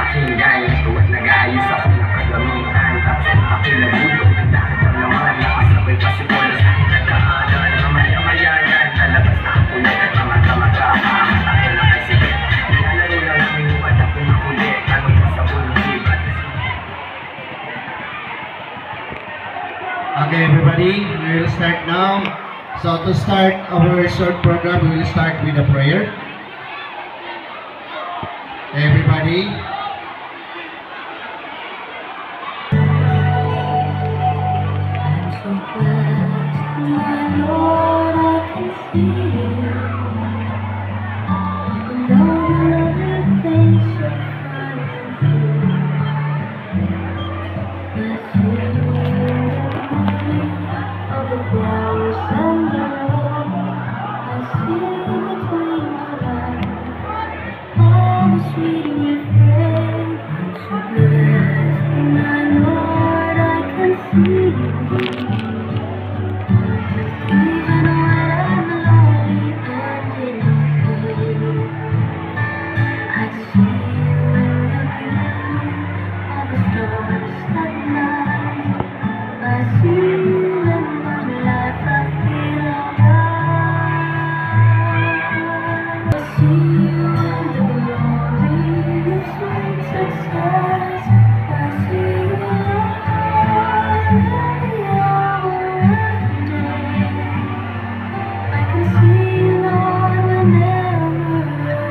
pakinggan. Tuwat nag-ayos ako ng kagamitan. Tapos pakilabulog ang dahil ng naman. Nakasabay pa si Paul sa nagdaanan. Mamaya-mayanan, talabas na ako na mamagamaga. Ako na kasi nilalaro lang namin yung mata kong makulit. Ano pa sa bulog at Okay, everybody, we will start now. So to start our short program, we will start with a prayer. Everybody. I'm so blessed, my Lord, I can see you. And all the other things you're fighting through. Bless you in the morning of the flowers and the rain. I see between the lines all the sweet refrain. I'm so blessed, my Lord, I can see you. Even when I'm lonely and in pain, I see you in the beauty of the stars at night. I see you in my life, I feel alright. I see you in the glory of sweet success. I see you in the heart every hour and day. I can see you, Lord, whenever I pray.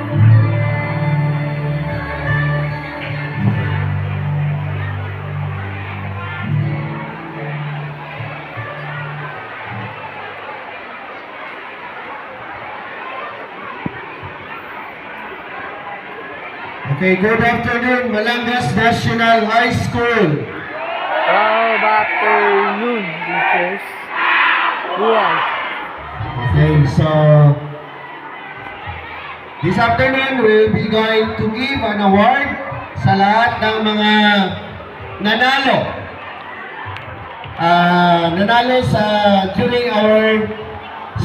Okay, good afternoon, Malangas National High School. Good afternoon, teachers. Buwan. Okay, so this afternoon we'll be going to give an award sa lahat ng mga nanalo. Nanalo sa during our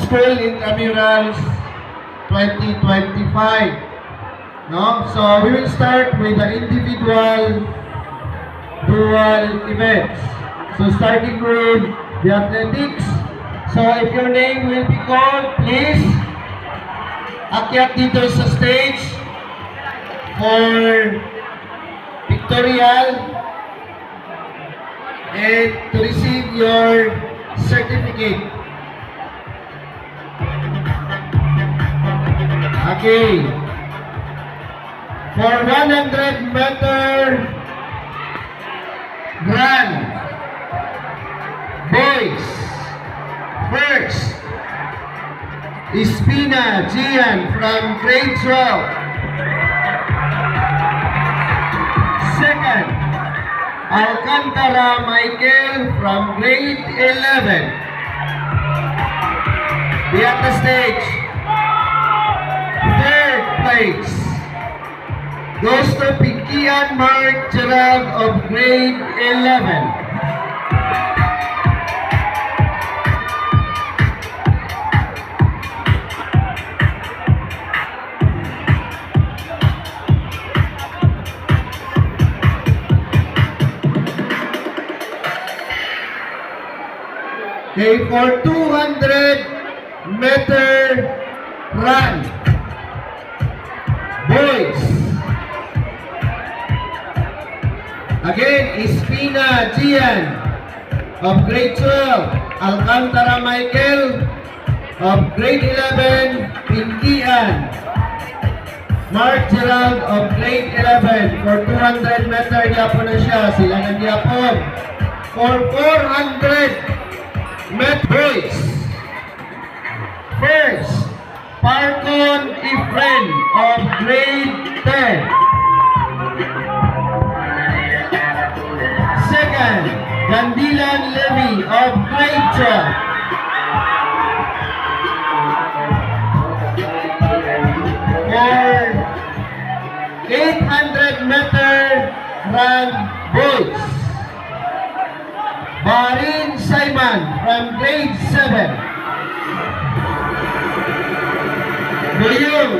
school intramurals 2025. No? So we will start with the individual dual events. So starting with the athletics. So if your name will be called, please akyat dito sa stage for pictorial and to receive your certificate. Okay. For 100-meter run, boys, first, Espina Gian from grade 12. Second, Alcantara Michael from grade 11. Be at the stage. Third place goes to Pikian Mark Gerald of grade 11. Okay, for 200-meter run, boys. Again, Espina Gian of grade 12, Alcantara Michael of grade 11, Pinkian Mark Gerald of grade 11. For 200 meter, yapon na siya. Sila nagyapon. For 400 met boys. First, Parcon Efren of grade 10. Second, Gandilan Levy of grade 12. For 800-meter run boys, Barin Simon from grade 7. Buyong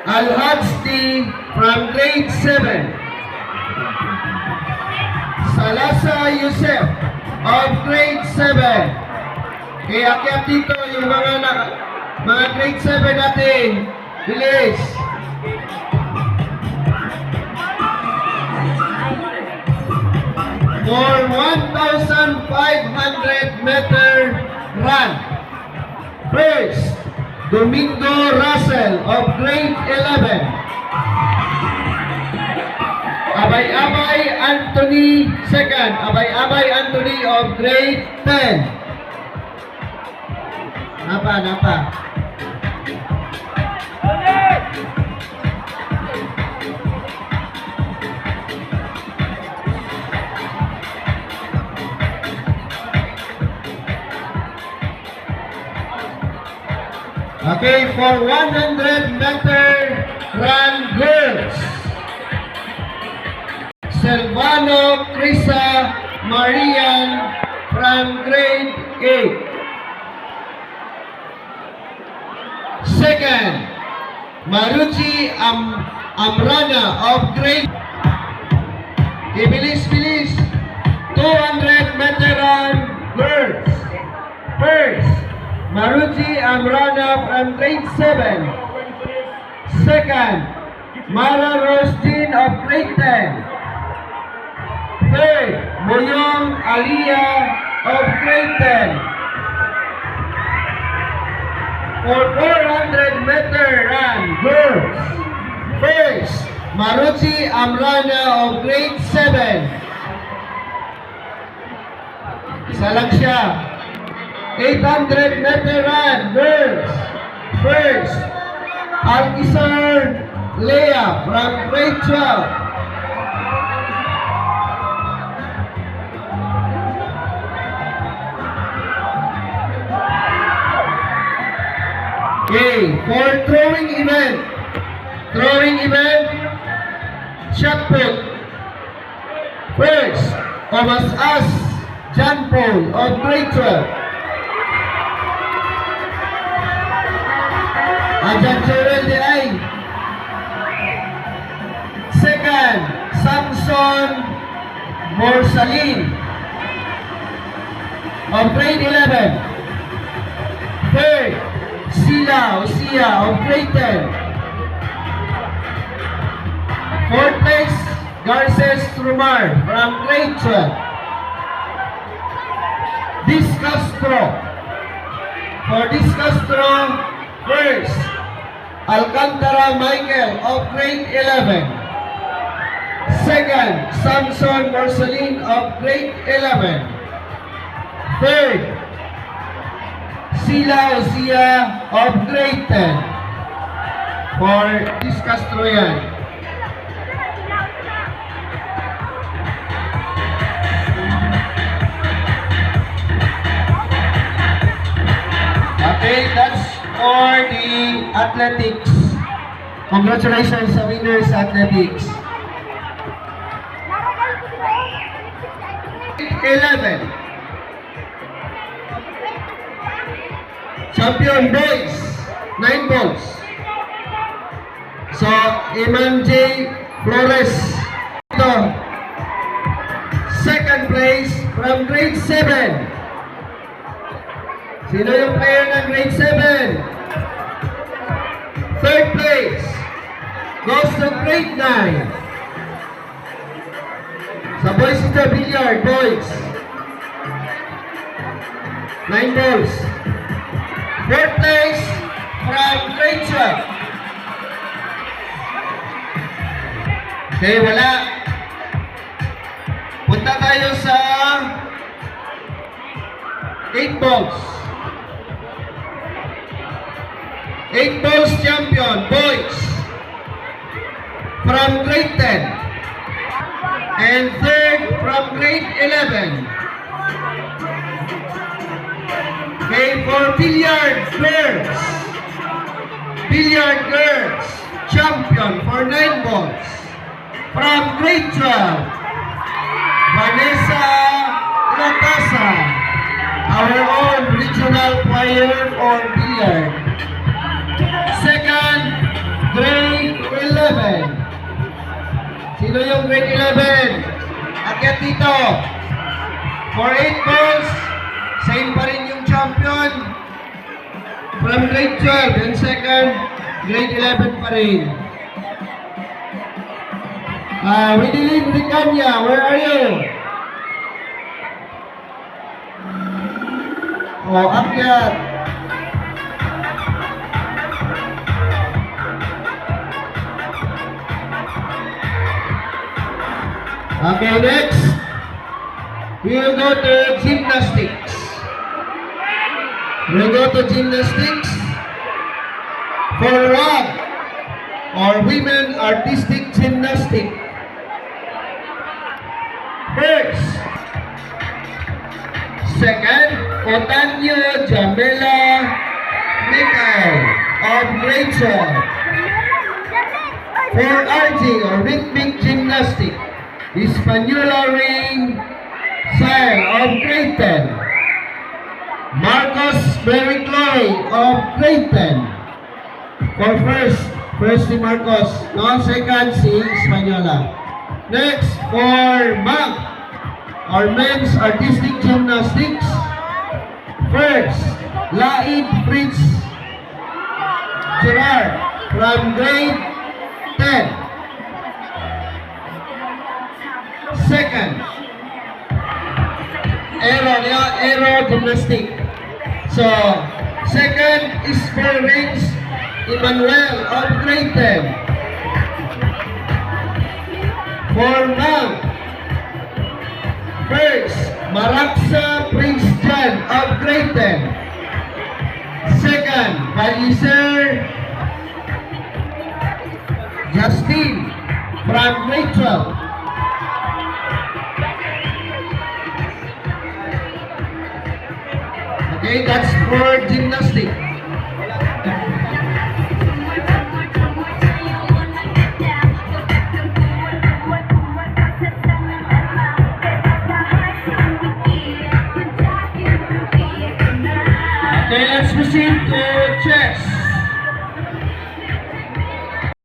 Al-Hajdi from grade 7. Salasa Yusef of grade 7. Kaya akyat dito yung mga grade 7 natin. Bilis. For 1,500 meter run. First, Domingo Russell of grade 11. Abay-abay Anthony second. Abay-abay Anthony of grade 10. Napa. Okay, for 100 meter run girls. Silvano Crisa Marian from grade 8. Second, Maruchi Amrana of grade. Bilis. 200 meter run girls. First, Maruchi Amrana from grade 7. Second, Mara Rostin of grade 10. Third, Moyong Aliyah of grade 10. For 400 meter run girls. First, Maruchi Amrana of grade 7. Isa lang siya. 800 meter run girls. First, Alkisar Leah from grade 12. Okay, for throwing event, shot put. First, Thomas As John Paul of grade 12. Ajan Joel de Ay. Second, Samson Morsalin of grade 11. Third, Sila Osia of grade 10. Fourth place, Garces Trumar from grade 12. Discus throw. For discus throw, first, Alcantara Michael of grade 11. Second, Samson Marcelin of grade 11. Third, Sila Osia of grade 10. For discus throw yan. Okay, that's for the athletics. Congratulations sa winners sa athletics. 11. Champion boys, 9 balls. So, Iman J. Flores. Ito. Second place from grade 7. Sino yung player ng grade 7? Third place goes to grade 9. Sa boys ito, billiard, boys. 9 balls. Fourth place from grade 12. Okay, wala. Punta tayo sa 8 balls. 8 balls champion, boys, from grade 10. And third from grade 11. Okay, for billiard girls, champion for 9 balls, from grade 12, Vanessa Latasa, our own regional player for billiard. Second, grade 11, yung grade 11. Akyat dito. For 8 balls, same pa rin yung champion. From grade 12 and second, grade 11 pa rin. Widilin Ricanya, where are you? Oh, akyat. Okay, next. We will go to gymnastics. We'll go to gymnastics for WAG or Women Artistic Gymnastic. First, second, Otanyo Jamila Mikael of grade 12. For RG or Rhythmic Gymnastic, Hispaniola Ring Sael of grade 10. Marcos Mary Chloe of grade 10. For first si Marcos, no? Second si Hispaniola. Next, for MAG or Men's Artistic Gymnastics. First, Laid Fritz Gerard from grade 10. Second, Aero Gymnastic. So, second is for Rings Emmanuel of grade 10. For MAG, first, Maraksa Prince John of grade 10. Second, Valiser Justin from grade 12. Okay, that's for gymnastics.